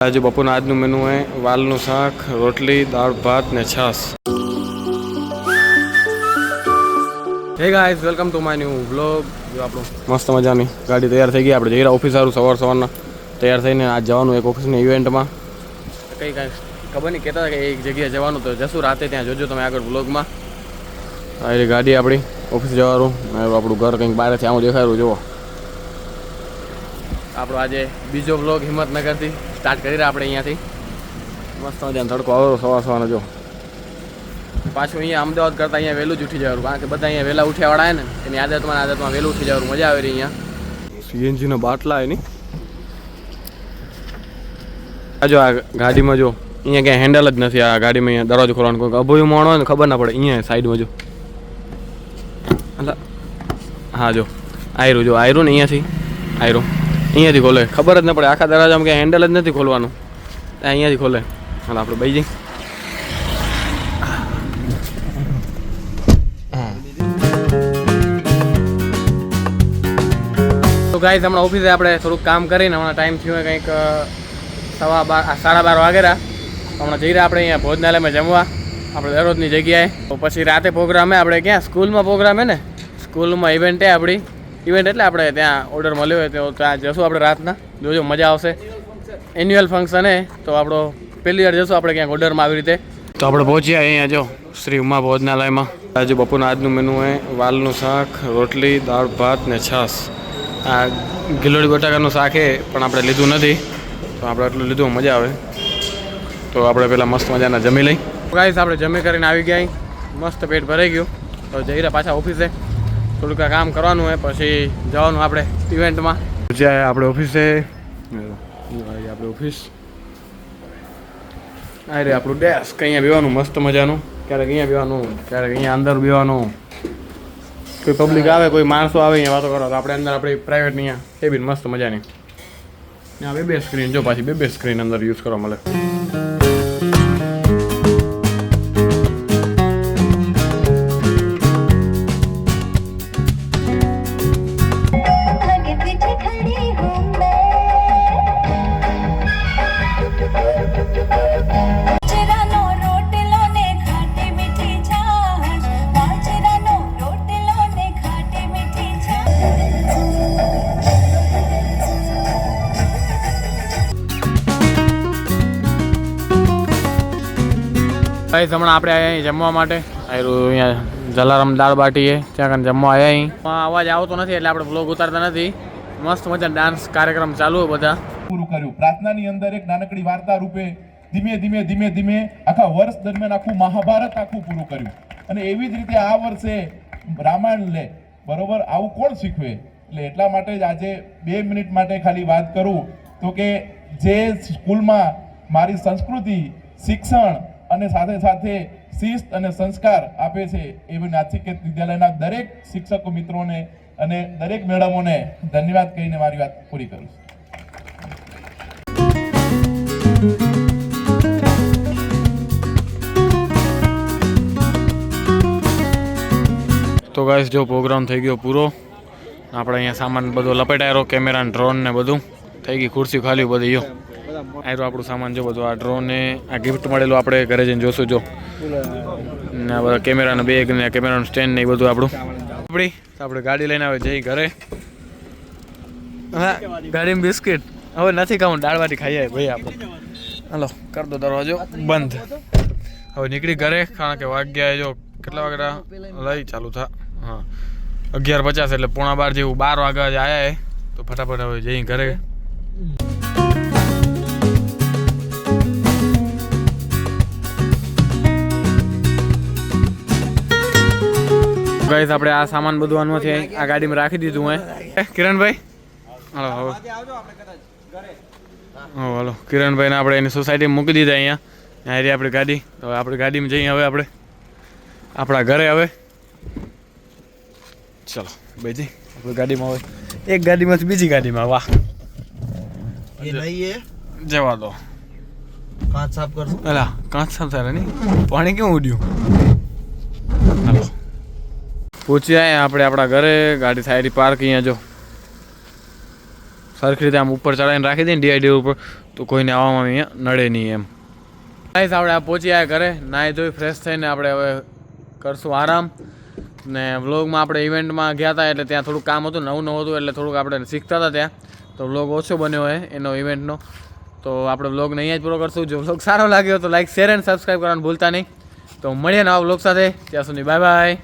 आज बपोना आज मेनू है वालनु शाक रोटली दाल भात ने छास। Hey guys welcome to my new vlog. जो आप मस्त मजानी गाड़ी तैयार थी गई आप जई रहा ऑफिस सारू सवार सवार तैयार थईने आज जवानुं एक ऑफिस इवेंट में कई खबर नहीं कहता कि एक जगह जवानुं तो जशुं राते त्यां जोजो तमे आगळ व्लॉग में। आ गाड़ी आपणी ऑफिस जवानुं आपणुं घर कंईक बारे थी आउं देखाडुं। जुओ આપણો આજે બીજો વ્લોગ હિંમતનગરથી સ્ટાર્ટ કરી રહ્યા આપણે અહીંયાથી મસ્ત મજાનો તડકો આવ્યો સવાર સવારનો જો પાછું અહીંયા અમદાવાદ કરતાં અહીંયા વહેલું જ ઉઠી જવાનું કારણ કે બધા અહીંયા વહેલા ઉઠ્યાવાળા હે ને એની આદતમાં વહેલું ઉઠી જવાનું મજા આવે રહી અહીંયા સીએનજીનો બાટલા એની આ જો આ ગાડીમાં જો અહીંયા ક્યાંય હેન્ડલ જ નથી આ ગાડીમાં અહીંયા દરવાજો ખોલવાનો કોઈ અભોયું મોણ હોય ને ખબર ના પડે અહીંયા સાઈડમાં જો હા જો આયરું ને અહીંયાથી આયરું અહીંયાથી ખોલે ખબર જ ન પડે આખા દરવાજામાં ક્યાંય હેન્ડલ જ નથી ખોલવાનું અહીંયાથી ખોલે હાલ આપણે બેસી જઈએ। તો ગાઈસ હમણાં ઓફિસે આપણે થોડુંક કામ કરીને હમણાં ટાઈમ થયો હોય કંઈક 12:30 વાગેરા હમણાં જઈ રહ્યા આપણે અહીંયા ભોજનાલયમાં જમવા આપણે દરરોજની જગ્યાએ તો પછી રાતે પ્રોગ્રામ હે આપણે ક્યાં સ્કૂલમાં પ્રોગ્રામ હે ને સ્કૂલમાં ઇવેન્ટ હે આપણી ઇવેન્ટ એટલે આપણે ત્યાં ઓર્ડર મળ્યો હોય તો ત્યાં જશું આપણે રાતના જોજો મજા આવશે એન્યુઅલ ફંક્શન હે તો આપણો પહેલી વાર જશું આપણે ક્યાંક ઓર્ડરમાં આવી રીતે તો આપણે પહોંચ્યા અહીંયા જો શ્રી ઉમા ભોજનાલયમાં આજે બપોરના આજનું મેનુ હે વાલનું શાક રોટલી દાળ ભાત ને છાસ। આ ગિલોડી બટાકાનું શાક હે પણ આપણે લીધું નથી તો આપણે એટલું લીધું મજા આવે તો આપણે પહેલાં મસ્ત મજાના જમી લઈ ગાઈસ આપણે જમી કરીને આવી ગયા મસ્ત પેટ ભરાઈ ગયું તો જઈ રહ્યા પાછા ઓફિસે થોડુંક કામ કરવાનું હોય પછી જવાનું આપણે ઇવેન્ટમાં જ્યાં આપણે ઓફિસે આપણે ઓફિસ આ રે આપણું ડેસ્ક અહીંયા બેવાનું મસ્ત મજાનું ક્યારેક અહીંયા બેવાનું ક્યારેક અહીંયા અંદર બેવાનું કોઈ પબ્લિક આવે કોઈ માણસો આવે અહીંયા વાતો કરો તો આપણે અંદર આપણી પ્રાઇવેટ અહીંયા કેબિન મસ્ત મજાની ત્યાં બે સ્ક્રીન જો પાછી બે સ્ક્રીન અંદર યુઝ કરવા મળે। ગાઈસ હમણાં આપણે આવ્યા અહીં જમવા માટે અહીંયા જલારામ દાળ બાટી છે ત્યાં કારણે જમવા આવ્યા અહીં અવાજ આવતો નથી એટલે આપણે બ્લોગ ઉતારતા નથી મસ્ત મજા ડાન્સ કાર્યક્રમ ચાલુ હોય બધા પૂરું કર્યું પ્રાર્થનાની અંદર એક નાનકડી વાર્તા રૂપે ધીમે ધીમે ધીમે ધીમે આખા વર્ષ દરમિયાન આખું મહાભારત આખું પૂરું કર્યું અને એવી જ રીતે આ વર્ષે રામાયણ લે બરોબર આવું કોણ શીખવે એટલે એટલા માટે જ આજે 2 મિનિટ માટે ખાલી વાત કરું તો કે જે સ્કૂલમાં મારી સંસ્કૃતિ શિક્ષણ અને સાથે સાથે શિસ્ત અને સંસ્કાર આપે છે એવી નાથિકેત વિદ્યાલયના દરેક શિક્ષકો મિત્રોને અને દરેક મેડમોને ધન્યવાદ કહીને મારી વાત પૂરી કરું છું। તો ગાઈસ જો પ્રોગ્રામ થઈ ગયો પૂરો આપણે અહીંયા સામાન બધો લપેટાયો કેમેરા ડ્રોન ને બધું થઈ ગઈ ખુરશી ખાલી બધી જો આયરો આપણું સામાન જો બધું આ ડ્રોન ને આ ગિફ્ટ મળેલું આપણે ઘરે જઈને જોશું જો ને આ બધા કેમેરાનો બેગ ને કેમેરાનું સ્ટેન્ડ ને એ બધું આપણું આપણે ગાડી લઈને આવે જઈ ઘરે હા ગાડીમાં બિસ્કિટ હવે નથી ખાવું દાળ બાટી ખાઈ આવે ભાઈ આપણે હાલો કર દો દરવાજો બંધ હવે નીકળી ઘરે કારણ કે વાગ્યા જો કેટલા વાગ્યા લઈ ચાલુ થા હા 11:50 એટલે 11:15 જેવું 12 વાગ્યા જ આવ્યા તો ફટાફટ હવે જઈ ઘરે ગાઈસ આપણે આ સામાન બધું આનું છે આ ગાડીમાં રાખી દીધું હે કિરણભાઈ હાલો હવે હાલો કિરણભાઈને આપણે એની સોસાયટીમાં મૂકી દીધા અહીંયા હારી આપણી ગાડી હવે આપણી ગાડીમાં જઈએ હવે આપણે આપણા ઘરે હવે ચલો બેજી આપણી ગાડીમાં હવે એક ગાડીમાંથી બીજી ગાડીમાં વાહ જવા દો કાચ સાફ કરશું અલા કાચ સાફ થાય નહીં પાણી કેવું ઉડ્યું હાલો પહોંચી આયા આપણે આપણા ઘરે ગાડી થાય પાર્ક અહીંયા જો સરખી રીતે આમ ઉપર ચડાવીને રાખી દઈએ ને ડીઆઈડી ઉપર તો કોઈને આવવામાં અહીંયા નડે નહીં એમ. ગાઈસ આપણે આ પહોંચી આવ્યા ઘરે, નાહી ધોઈ ફ્રેશ થઈને આપણે હવે કરશું આરામ. ને વ્લોગમાં આપણે ઇવેન્ટમાં ગયા હતા એટલે ત્યાં થોડુંક કામ હતું, નવું હતું એટલે થોડુંક આપણે શીખતા હતા ત્યાં, તો વ્લોગ ઓછો બન્યો હોય એનો ઇવેન્ટનો. તો આપણે વ્લોગને અહીંયા જ પૂરો કરશું. જો વ્લોગ સારો લાગ્યો તો લાઈક શેર એન્ડ સબસ્ક્રાઈબ કરવાનું ભૂલતા નહીં. તો મળીએ નવા વ્લોગ સાથે, ત્યાં સુધી બાય બાય.